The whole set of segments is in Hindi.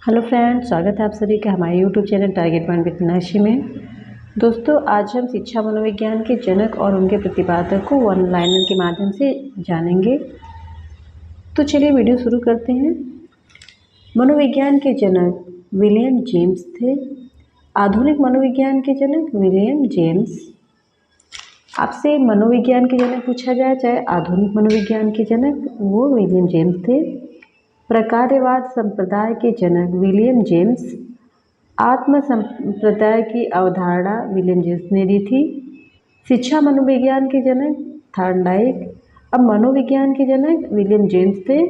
हेलो फ्रेंड्स, स्वागत है आप सभी का हमारे YouTube channel target point with Meenakshi में। दोस्तों, आज हम शिक्षा मनोविज्ञान के जनक और उनके प्रतिपादक को वन लाइनर के माध्यम से जानेंगे। तो चलिए वीडियो शुरू करते हैं। मनोविज्ञान के जनक विलियम जेम्स थे। आधुनिक मनोविज्ञान के जनक विलियम जेम्स। आपसे मनोविज्ञान के जनक पूछा जाए, चाहे आधुनिक मनोविज्ञान के जनक, वो विलियम जेम्स थे। प्रकार्यवाद संप्रदाय के जनक विलियम जेम्स। आत्म संप्रदाय की अवधारणा विलियम जेम्स ने दी थी। शिक्षा मनोविज्ञान के जनक थॉर्नडाइक। अब मनोविज्ञान के जनक विलियम जेम्स थे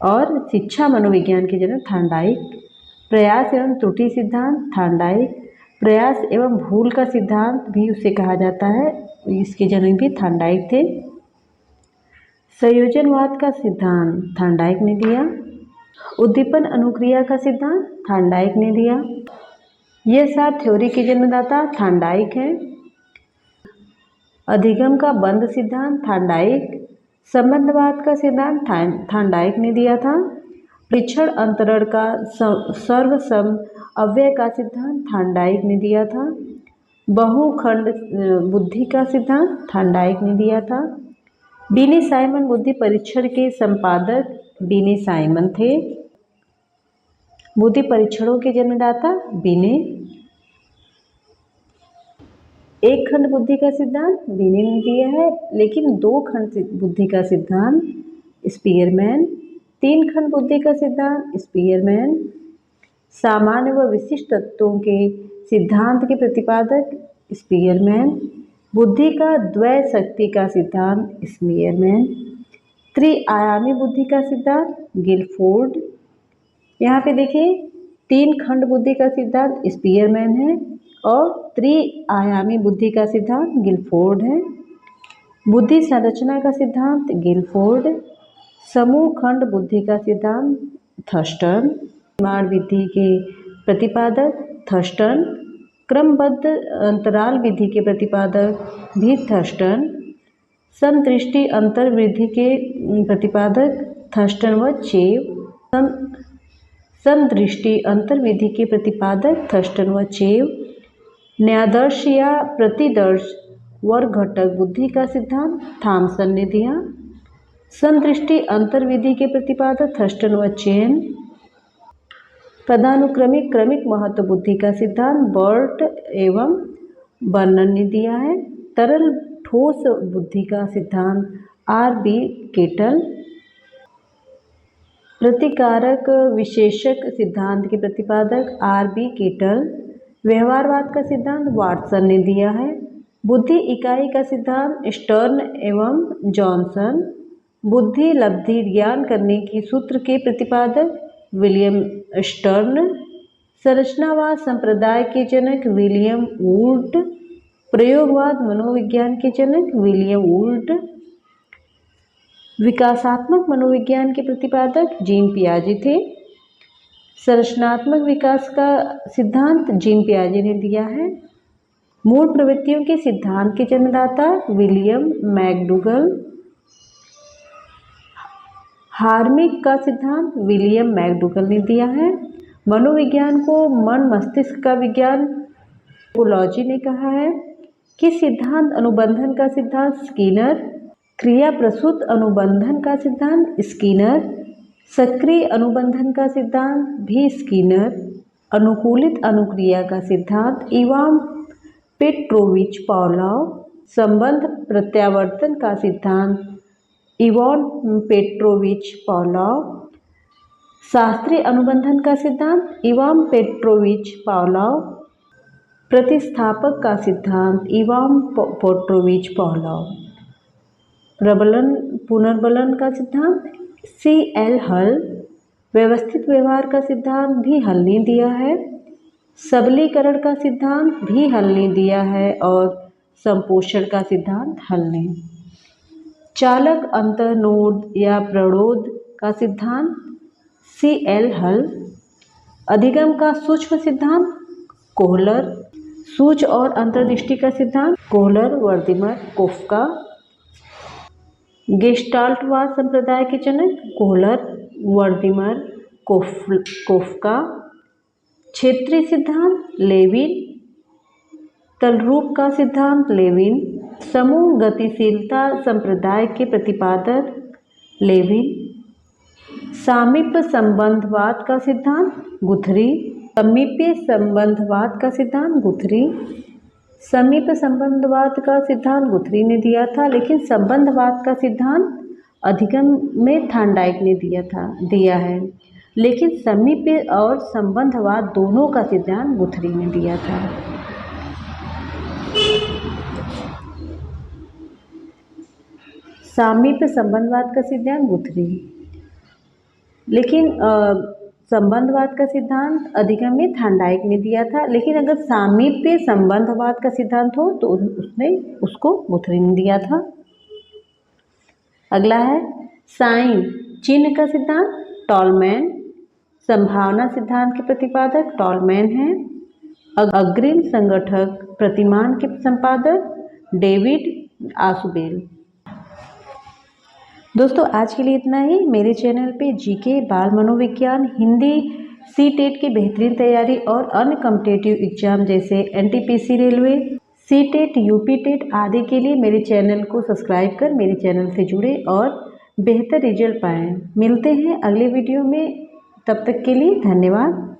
और शिक्षा मनोविज्ञान के जनक थॉर्नडाइक। प्रयास एवं त्रुटि सिद्धांत थॉर्नडाइक। प्रयास एवं भूल का सिद्धांत भी उसे कहा जाता है, इसके जनक भी थॉर्नडाइक थे। संयोजनवाद का सिद्धांत थॉर्नडाइक ने दिया। उद्दीपन अनुक्रिया का सिद्धांत थॉर्नडाइक ने दिया। यह सात थ्योरी के जन्मदाता थॉर्नडाइक हैं। अधिगम का बंध सिद्धांत थॉर्नडाइक। संबंधवाद का सिद्धांत थॉर्नडाइक ने दिया था। परीक्षण अंतरण का सर्वसम अव्यय का सिद्धांत थॉर्नडाइक ने दिया था। बहुखंड बुद्धि का सिद्धांत थॉर्नडाइक ने दिया था। बीने साइमन बुद्धि परीक्षण के संपादक बीने साइमन थे। बुद्धि परीक्षणों के जन्मदाता बीने। एक खंड बुद्धि का सिद्धांत बीने ने दिया है, लेकिन दो खंड बुद्धि का सिद्धांत स्पीयरमैन। तीन खंड बुद्धि का सिद्धांत स्पीयरमैन। सामान्य व विशिष्ट तत्वों के सिद्धांत के प्रतिपादक स्पीयरमैन। बुद्धि का द्वय शक्ति का सिद्धांत स्पीयरमैन। त्रिआयामी बुद्धि का सिद्धांत गिलफोर्ड। यहाँ पे देखिए, तीन खंड बुद्धि का सिद्धांत स्पीयरमैन है और त्रिआयामी बुद्धि का सिद्धांत गिलफोर्ड है। बुद्धि संरचना का सिद्धांत गिलफोर्ड। समूह खंड बुद्धि का सिद्धांत थर्स्टन। निर्माण विधि के प्रतिपादक थर्स्टन। क्रमबद्ध अंतराल विधि के प्रतिपादक भी थर्स्टन। समदृष्टि अंतर्वृद्धि के प्रतिपादक थर्स्टन व चेव। समदृष्टि अंतर्विधि के प्रतिपादक थर्स्टन व चेव। न्यायादर्श या प्रतिदर्श वर्ग घटक बुद्धि का सिद्धांत थॉमसन ने दिया। समदृष्टि अंतर्विधि के प्रतिपादक थर्स्टन व चेन। पदानुक्रमिक क्रमिक महत्व बुद्धि का सिद्धांत बर्ट एवं बर्नन ने दिया है। तरल ठोस बुद्धि का सिद्धांत आर.बी. केटल। प्रतिकारक विशेषक सिद्धांत के प्रतिपादक आर.बी. केटल। व्यवहारवाद का सिद्धांत वाटसन ने दिया है। बुद्धि इकाई का सिद्धांत स्टर्न एवं जॉनसन। बुद्धि लब्धि ज्ञान करने की सूत्र के प्रतिपादक विलियम स्टर्न। संरचनावाद संप्रदाय के जनक विलियम वुल्ट। प्रयोगवाद मनोविज्ञान के जनक विलियम वुल्ट। विकासात्मक मनोविज्ञान के प्रतिपादक जीन पियाजे थे। संरचनात्मक विकास का सिद्धांत जीन पियाजे ने दिया है। मूल प्रवृत्तियों के सिद्धांत के जन्मदाता विलियम मैकडूगल। हार्मिक का सिद्धांत विलियम मैकडूगल ने दिया है। मनोविज्ञान को मन मस्तिष्क का विज्ञान साइकोलॉजी ने कहा है। कि सिद्धांत अनुबंधन का सिद्धांत स्किनर। क्रिया प्रसूत अनुबंधन का सिद्धांत स्किनर। सक्रिय अनुबंधन का सिद्धांत भी स्किनर। अनुकूलित अनुक्रिया का सिद्धांत इवान पेट्रोविच पावलोव। संबंध प्रत्यावर्तन का सिद्धांत इवान पेट्रोविच पावलोव। शास्त्रीय अनुबंधन का सिद्धांत इवान पेट्रोविच पावलोव। प्रतिस्थापक का सिद्धांत इवान पेट्रोविच पावलोव। प्रबलन पुनर्बलन का सिद्धांत C.L. हल। व्यवस्थित व्यवहार का सिद्धांत भी हल ने दिया है। सबलीकरण का सिद्धांत भी हल ने दिया है और संपोषण का सिद्धांत हल ने। चालक अंतर्नोद या प्रणोद का सिद्धांत C.L. हल। अधिगम का सूक्ष्म सिद्धांत कोहलर। सूच और अंतर्दृष्टि का सिद्धांत कोहलर, वर्दिमर, कोफ्का। गेस्टाल्टवाद संप्रदाय के जनक कोहलर, वर्दिमर, कोफ्का। क्षेत्रीय सिद्धांत लेविन। तलरूप का सिद्धांत लेविन। समूह गतिशीलता संप्रदाय के प्रतिपादक लेविन। सामीप्य संबंधवाद का सिद्धांत गुथरी। समीप्य संबंधवाद का सिद्धांत गुथरी। समीप्य संबंधवाद का सिद्धांत गुथरी ने दिया था, लेकिन संबंधवाद का सिद्धांत अधिगम में थार्नडाइक ने दिया है, लेकिन समीप्य और संबंधवाद दोनों का सिद्धांत गुथरी ने दिया था। सामीप्य संबंधवाद का सिद्धांत गुथरी, लेकिन संबंधवाद का सिद्धांत अधिगम में थार्नडाइक ने दिया था, लेकिन अगर सामीप्य संबंधवाद का सिद्धांत हो तो उसको गुथरी ने दिया था। अगला है साइन चिन्ह का सिद्धांत टॉलमैन। संभावना सिद्धांत के प्रतिपादक टॉलमैन हैं। अग्रिम संगठक प्रतिमान के संपादक डेविड आसुबेल। दोस्तों आज के लिए इतना ही। मेरे चैनल पे जीके, बाल मनोविज्ञान, हिंदी, सीटेट की बेहतरीन तैयारी और अन्य कॉम्पिटिटिव एग्जाम जैसे एनटीपीसी रेलवे, सीटेट, यूपीटेट आदि के लिए मेरे चैनल को सब्सक्राइब कर मेरे चैनल से जुड़े और बेहतर रिजल्ट पाएँ। मिलते हैं अगले वीडियो में, तब तक के लिए धन्यवाद।